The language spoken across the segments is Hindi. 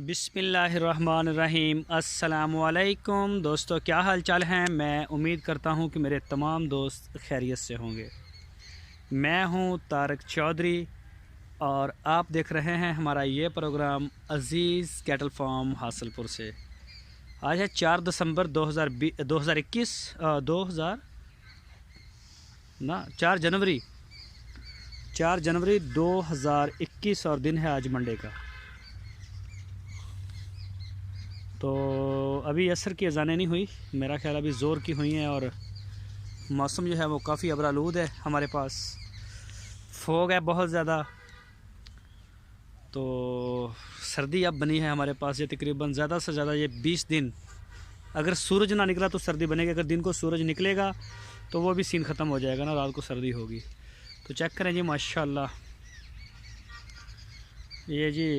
बिस्मिल्लाहिर्रहमानिर्रहीम। अस्सलामुअलैकुम दोस्तों, क्या हाल चाल हैं। मैं उम्मीद करता हूं कि मेरे तमाम दोस्त खैरियत से होंगे। मैं हूं तारक चौधरी और आप देख रहे हैं हमारा ये प्रोग्राम अज़ीज़ कैटल फार्म हासिलपुर से। आज है 4 दिसंबर 2021 2000 ना 4 जनवरी 2021 और दिन है आज मंडे का। तो अभी असर की अज़ानें नहीं हुई, मेरा ख्याल अभी ज़ोर की हुई हैं और मौसम जो है वो काफ़ी अबरालूद है। हमारे पास फोग है बहुत ज़्यादा, तो सर्दी अब बनी है हमारे पास। ये तकरीबन ज़्यादा से ज़्यादा ये 20 दिन, अगर सूरज ना निकला तो सर्दी बनेगी, अगर दिन को सूरज निकलेगा तो वो भी सीन ख़त्म हो जाएगा ना, रात को सर्दी होगी। तो चेक करें जी, माशाल्लाह ये जी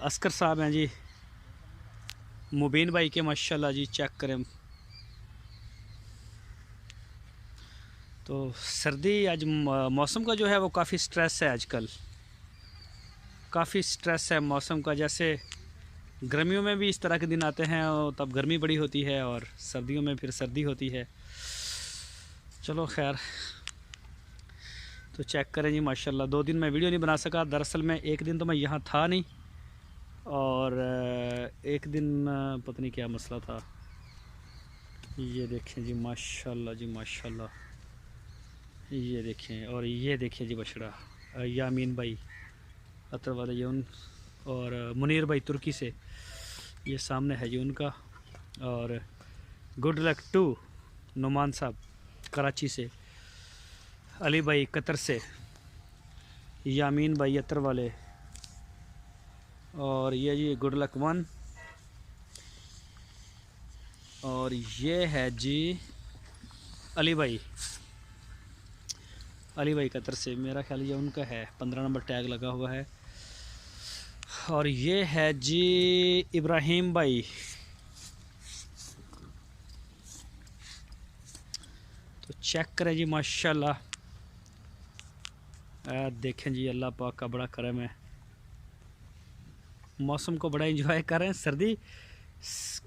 अस्कर साहब हैं जी, मुबीन भाई के, माशाल्लाह जी चेक करें। तो सर्दी आज मौसम का जो है वो काफ़ी स्ट्रेस है आजकल, काफ़ी स्ट्रेस है मौसम का। जैसे गर्मियों में भी इस तरह के दिन आते हैं और तब गर्मी बड़ी होती है, और सर्दियों में फिर सर्दी होती है। चलो खैर, तो चेक करें जी माशाल्लाह। 2 दिन मैं वीडियो नहीं बना सका, दरअसल में एक दिन तो मैं यहाँ था नहीं, और एक दिन पता नहीं क्या मसला था। ये देखें जी माशाल्लाह जी माशाल्लाह, ये देखें, और ये देखें जी बछड़ा यामीन भाई अतर वाले ये उन, और मुनीर भाई तुर्की से, ये सामने है जी उनका। और गुड लक टू नुमान साहब कराची से, अली भाई कतर से, यामीन भाई अतर वाले, और ये जी गुड लक 1, और ये है जी अली भाई कतर से, मेरा ख्याल ये उनका है, 15 नंबर टैग लगा हुआ है। और ये है जी इब्राहिम भाई, तो चेक करें जी माशाल्लाह। देखें जी, अल्लाह पाक का बड़ा करम है, मौसम को बड़ा एंजॉय कर रहे हैं। सर्दी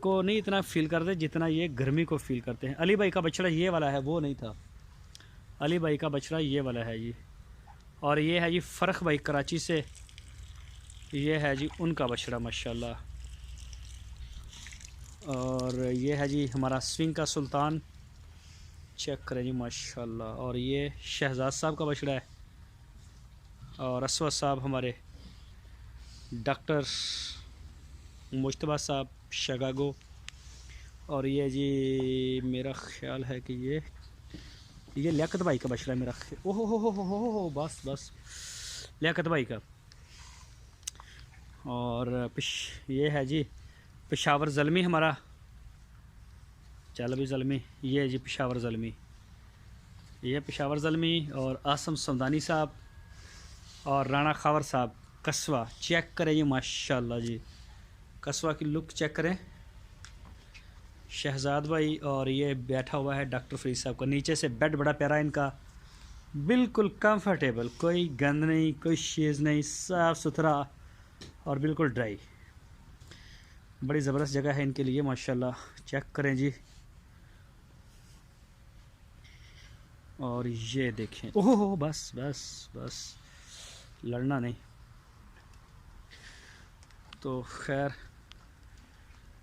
को नहीं इतना फील करते जितना ये गर्मी को फील करते हैं। अली भाई का बछड़ा ये वाला है, वो नहीं था। अली भाई का बछड़ा ये वाला है जी, और ये है जी फ़र्ख भाई कराची से, ये है जी उनका बछड़ा माशाल्लाह। और ये है जी हमारा स्विंग का सुल्तान, चेक करें जी माशाल्लाह। और ये शहजाद साहब का बछड़ा है, और असवद साहब हमारे डॉक्टर मुश्तबा साहब शिकागो। और ये जी मेरा ख्याल है कि ये लियाकत भाई का बछड़ा है मेरा। ओहो हो, बस बस लियाकत भाई का। और ये है जी पेशावर ज़ल्मी हमारा, चल भी ज़ल्मी, ये जी पेशावर ज़ल्मी, ये पेशावर ज़ल्मी। और आसम समदानी साहब और राणा खावर साहब कस्बा, चेक करें जी माशाल्लाह जी, कस्बा की लुक चेक करें। शहजाद भाई, और ये बैठा हुआ है डॉक्टर फरीद साहब का। नीचे से बेड बड़ा प्यारा इनका, बिल्कुल कंफर्टेबल, कोई गंद नहीं, कोई चीज़ नहीं, साफ़ सुथरा और बिल्कुल ड्राई। बड़ी ज़बरदस्त जगह है इनके लिए माशाल्लाह, चेक करें जी। और ये देखें, ओहो बस बस बस, लड़ना नहीं। तो खैर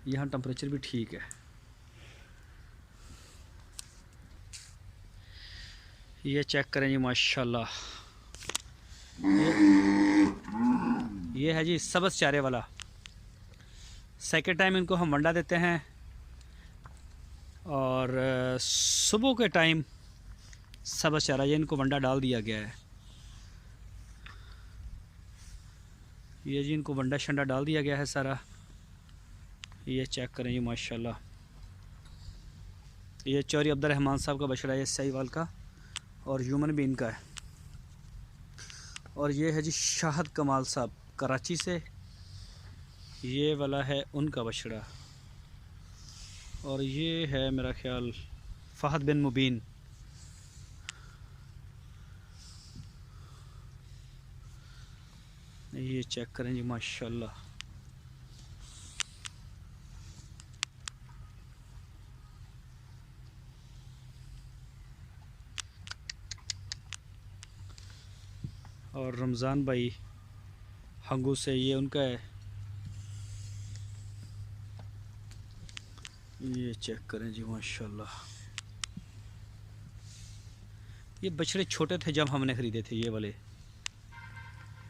यहाँ टेम्परेचर भी ठीक है। ये चेक करें जी माशाल्लाह, ये है जी सबज चारे वाला। सेकेंड टाइम इनको हम वंडा देते हैं, और सुबह के टाइम सबज चारा, ये इनको वंडा डाल दिया गया है। ये जी इनको वंडा शंडा डाल दिया गया है सारा। ये चेक करें जी माशाल्लाह। ये चौरी अब्दुर्रहमान साहब का बछड़ा है, सहीवाल का, और ह्यूमन भी इनका है। और ये है जी शाहद कमाल साहब कराची से, ये वाला है उनका बछड़ा। और ये है मेरा ख्याल फ़हद बिन मुबीन। ये चेक करें जी माशाल्लाह। और रमज़ान भाई हंगू से, ये उनका है। ये चेक करें जी माशाल्लाह। ये बछड़े छोटे थे जब हमने ख़रीदे थे ये वाले,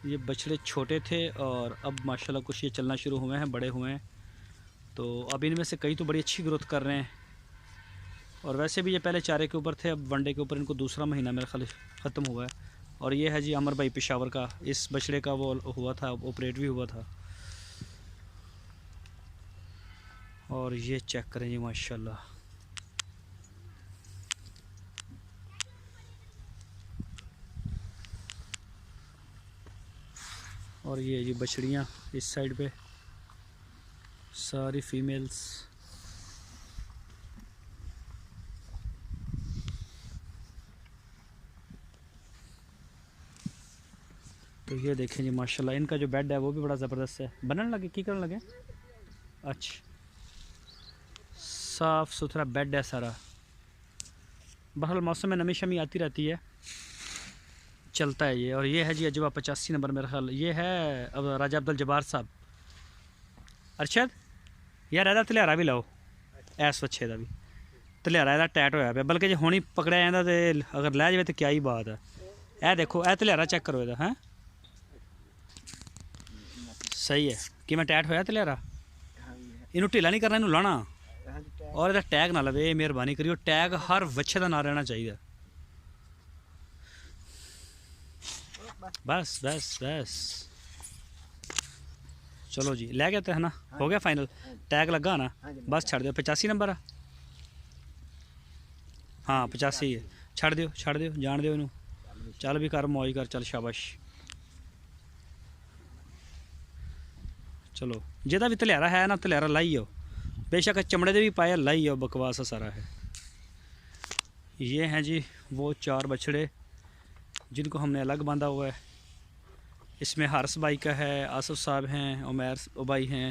ये बछड़े छोटे थे और अब माशाल्लाह कुछ ये चलना शुरू हुए हैं, बड़े हुए हैं। तो अब इनमें से कई तो बड़ी अच्छी ग्रोथ कर रहे हैं। और वैसे भी ये पहले चारे के ऊपर थे, अब वनडे के ऊपर इनको दूसरा महीना मेरा ख्याल ख़त्म हुआ है। और ये है जी अमर भाई पेशावर का, इस बछड़े का वो हुआ था, ऑपरेट भी हुआ था। और ये चेक करें जी माशाल्लाह। और ये जी बछड़ियाँ इस साइड पे सारी फीमेल्स। तो ये देखें जी माशाल्लाह, इनका जो बेड है वो भी बड़ा ज़बरदस्त है। बनने लगे की करने लगे, अच्छा साफ़ सुथरा बेड है सारा। बहरहाल मौसम में नमी शमी आती रहती है, चलता है ये। और ये है जी अजवा 85 नंबर मेरा ख्याल, ये है अब राजा अब्दुल जब्बार साहब। अरशद यार ਇਹਦਾ ਧਲਿਆਰਾ भी लाओ, ऐस बच्चे का भी ਧਲਿਆਰਾ ਇਹਦਾ ਟੈਟ ਹੋਇਆ ਪਿਆ, ਬਲਕਿ ਜੇ ਹੁਣੀ ਪਕੜਿਆ ਜਾਂਦਾ ਤੇ ਅਗਰ ਲੈ ਜਾਵੇ ਤਾਂ क्या ही बात है। ਇਹ ਦੇਖੋ ਇਹ ਧਲਿਆਰਾ ਚੈੱਕ ਕਰੋ ਇਹਦਾ, ਹੈ सही है कि मैं टैट होया ਧਲਿਆਰਾ। ਇਹਨੂੰ ਢਿੱਲਾ नहीं करना, ਇਹਨੂੰ लाना और ਇਹਦਾ टैग ना लवे। मेहरबानी करियो, टैग हर बच्चे का ना रहना चाहिए। बस बस बस चलो जी, ले गए तो है ना, हो गया फाइनल, टैग लगा ना, बस छड़ दो। 85 नंबर है, हाँ 85 है, छड़ दियो जान दियो इनू। चल भी कर मौज कर, चल शाबाश। चलो जिहदा भी धलियारा है ना, धलियारा लाई आओ, बेशक चमड़े दे भी पाए लाई आओ, बकवास सारा है। ये हैं जी वो 4 बछड़े जिनको हमने अलग बांधा हुआ है। इसमें हारिस भाई का है, आसिफ साहब हैं, उमैर भाई हैं।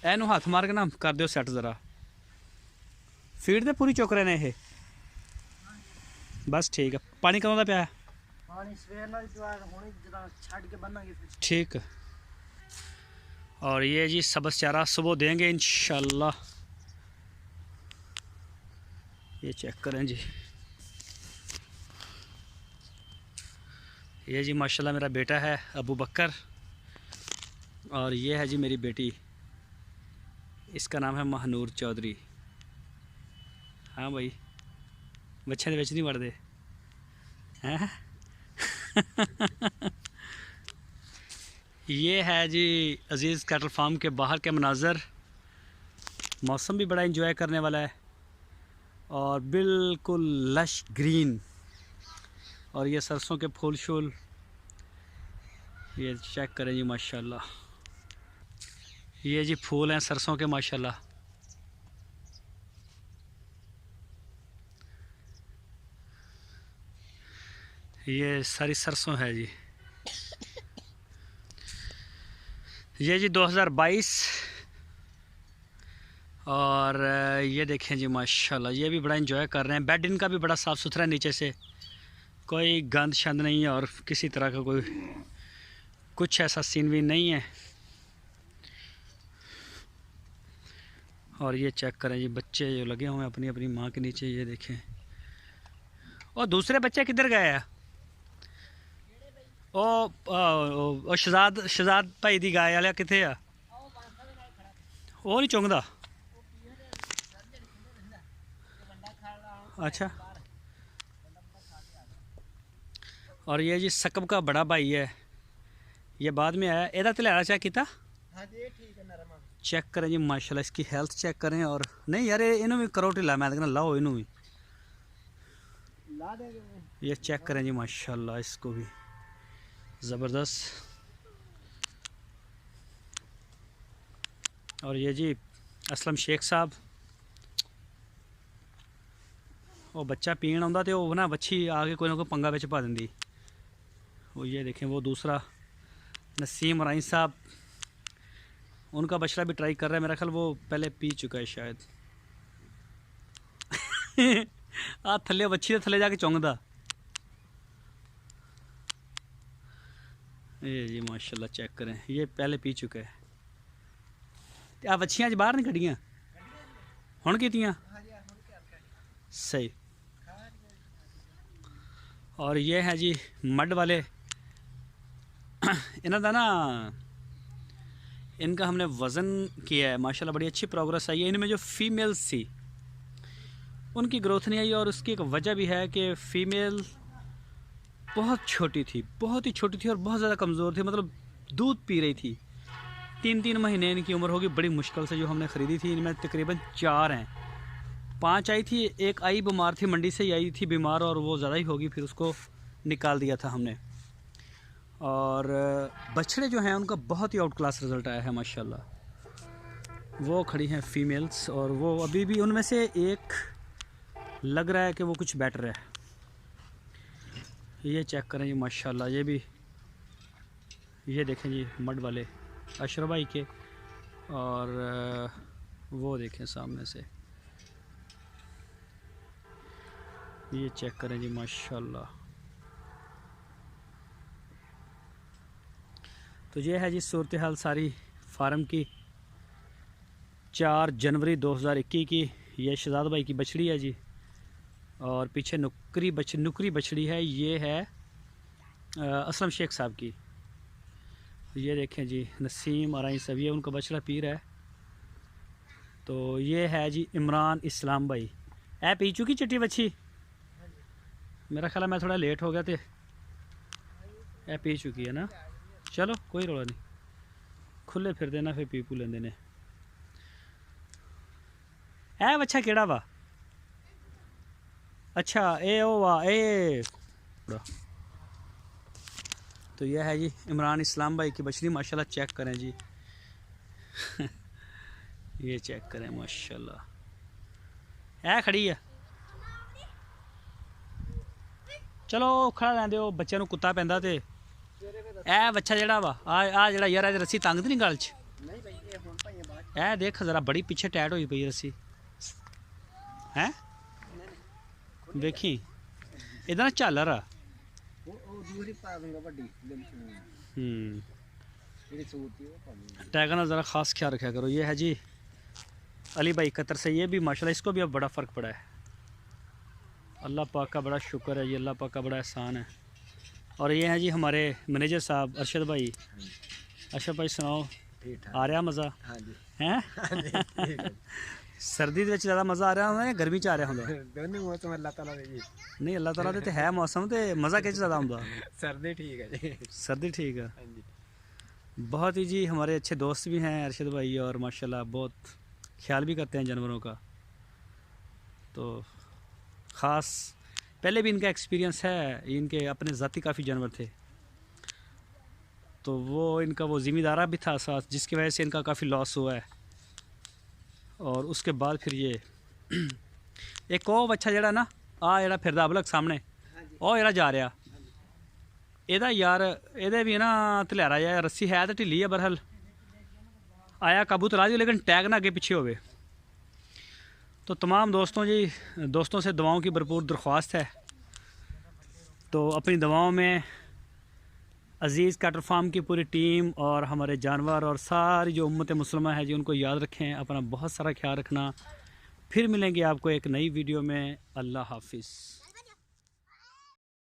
एनू हाथ मार के ना कर दो सैट ज़रा। फीड तो पूरी चुक रहे हैं ये, बस ठीक है। पानी कदों का पिया? ठीक। और ये जी सबस चारा सुबह देंगे इंशाल्लाह। ये चेक करें जी, ये जी माशाल्लाह मेरा बेटा है अबू बकर। और ये है जी मेरी बेटी, इसका नाम है महानूर चौधरी। हाँ भाई बच्चे दे विच नहीं वड़दे हैं। ये है जी अज़ीज़ कैटल फार्म के बाहर के मनाज़र। मौसम भी बड़ा इंजॉय करने वाला है और बिल्कुल लश ग्रीन। और ये सरसों के फूल शूल, ये चेक करें जी माशाल्लाह। ये जी फूल हैं सरसों के माशाल्लाह। ये सारी सरसों है जी। ये जी 2022। और ये देखें जी माशाल्लाह, ये भी बड़ा इंजॉय कर रहे हैं। बेड इनका भी बड़ा साफ़ सुथरा है, नीचे से कोई गंद शंद नहीं है और किसी तरह का कोई कुछ ऐसा सीन भी नहीं है। और ये चेक करें जी बच्चे जो लगे हुए हैं अपनी अपनी माँ के नीचे, ये देखें। और दूसरे बच्चे किधर गए हैं? ओ शहजाद भाई दी गाय वाला किथे आ? वो नहीं चुंगदा। अच्छा। और ये जी सकब का बड़ा भाई है, ये बाद में आया। एदा धलियारा चेक किया? चेक करें जी माशाल्लाह, इसकी हेल्थ चेक करें। और नहीं यार इनू भी करो ढिला, मैं कहना लाओ इनू भी। ये चेक करें जी माशाल्लाह, इसको भी ज़बरदस्त। और ये जी असलम शेख साहब, वो बच्चा पीण आंदा तो वो ना बच्ची आके कोई ना कोई पंगा बिच पा देंदी। वो ये देखें वो दूसरा नसीम राइन साहब, उनका बछड़ा भी ट्राई कर रहा है। मेरा ख्याल वो पहले पी चुका है शायद। आ थले बच्ची के थले जाके चौंकदा। ये जी माशाल्लाह चेक करें, ये पहले पी चुके हैं। आ बच्चियां च बाहर नहीं कढ़ियां हुण कीतियां सही। और ये है जी मड वाले, इन्हों का ना इनका हमने वज़न किया है माशाल्लाह, बड़ी अच्छी प्रोग्रेस आई है। इनमें जो फीमेल्स थी उनकी ग्रोथ नहीं आई, और उसकी एक वजह भी है कि फ़ीमेल बहुत छोटी थी, बहुत ही छोटी थी और बहुत ज़्यादा कमज़ोर थी, मतलब दूध पी रही थी। 3-3 महीने इनकी उम्र होगी, बड़ी मुश्किल से जो हमने ख़रीदी थी। इनमें तकरीबन 4 हैं, 5 आई थी, एक आई बीमार थी, मंडी से ही आई थी बीमार, और वो ज़्यादा ही होगी, फिर उसको निकाल दिया था हमने। और बछड़े जो हैं उनका बहुत ही आउट क्लास रिज़ल्ट आया है माशाल्लाह। वो खड़ी हैं फीमेल्स, और वो अभी भी उनमें से एक लग रहा है कि वो कुछ बेटर है। ये चेक करें जी माशाल्लाह, ये भी ये देखें जी मड वाले अशरफ भाई के, और वो देखें सामने से, ये चेक करें जी माशाल्लाह। तो ये है जी सूरत हाल सारी फार्म की 4 जनवरी 2021 की। ये शहजाद भाई की बछड़ी है जी, और पीछे नुकरी बछड़ी है, ये है असलम शेख साहब की। ये देखें जी नसीम और सब, ये उनका बछड़ा पीर है। तो ये है जी इमरान इस्लाम भाई, ऐ पी चुकी चिट्टी बच्छी, मेरा ख्याल है मैं थोड़ा लेट हो गया थे, ऐ पी चुकी है ना। चलो कोई रोला नहीं, खुले फिर देना, फिर पीपू लेंदे ने। ऐ बच्चा केड़ा वा, अच्छा ए ओ वाह ए। तो यह है जी इमरान इस्लाम भाई की बछड़ी माशाल्लाह, चेक करें जी ये चेक करें माशाल्लाह, है खड़ी है। चलो खड़ा रहने दो, बच्चे नूं कुत्ता पैंदा ते ए बच्चा जेड़ा वा आ जेड़ा यार ए रस्सी तंग नहीं गल च, ए देख जरा बड़ी पीछे टैट हुई पई रस्सी है, देखी इधर झालर आ। टैगर ना ज़रा ख़ास ख्याल रखा करो। ये है जी अली भाई कतर से, ये भी माशाल्लाह इसको भी अब बड़ा फ़र्क पड़ा है। अल्लाह पाक का बड़ा शुक्र है जी, अल्लाह पाक का बड़ा एहसान है। और ये हैं जी हमारे मैनेजर साहब अरशद भाई। अरशद भाई सुनाओ, आ रहा मज़ा हैं? सर्दी ਦੇ ज़्यादा मज़ा आ रहा होंदा या गर्मी च आ रहा होंदा? दोनों मौसम अल्लाह ताला दे जी। नहीं अल्लाह ताला दे ते है मौसम, ते मज़ा किस ज़्यादा होंदा? सर्दी ठीक है जी। सर्दी ठीक है बहुत ही जी। हमारे अच्छे दोस्त भी हैं अरशद भाई, और माशाल्लाह बहुत ख्याल भी करते हैं जानवरों का। तो ख़ास पहले भी इनका एक्सपीरियंस है, इनके अपने ज़ाती काफ़ी जानवर थे, तो वो इनका वो ज़िम्मेदारा भी था साथ, जिसकी वजह से इनका काफ़ी लॉस हुआ है। और उसके बाद फिर ये एक वो बच्चा जड़ा ना आ जड़ा फिरदा अबलक सामने ਉਹ ਜਿਹੜਾ जा रहा, ਇਹਦਾ यार ਇਹਦੇ भी ना ਧਲਿਆਰਾ ਜਿਹਾ रस्सी है तो ढिली है, बरहल आया काबू तो ला दियो, लेकिन टैग ना आगे पीछे होवे। तो तमाम दोस्तों से दवाओं की भरपूर दरख्वास्त है। तो अपनी दवाओं में अज़ीज़ कैटल फार्म की पूरी टीम और हमारे जानवर और सारी जो उम्मत मुस्लिमा है जी, उनको याद रखें, अपना बहुत सारा ख्याल रखना। फिर मिलेंगे आपको एक नई वीडियो में। अल्लाह हाफिज़।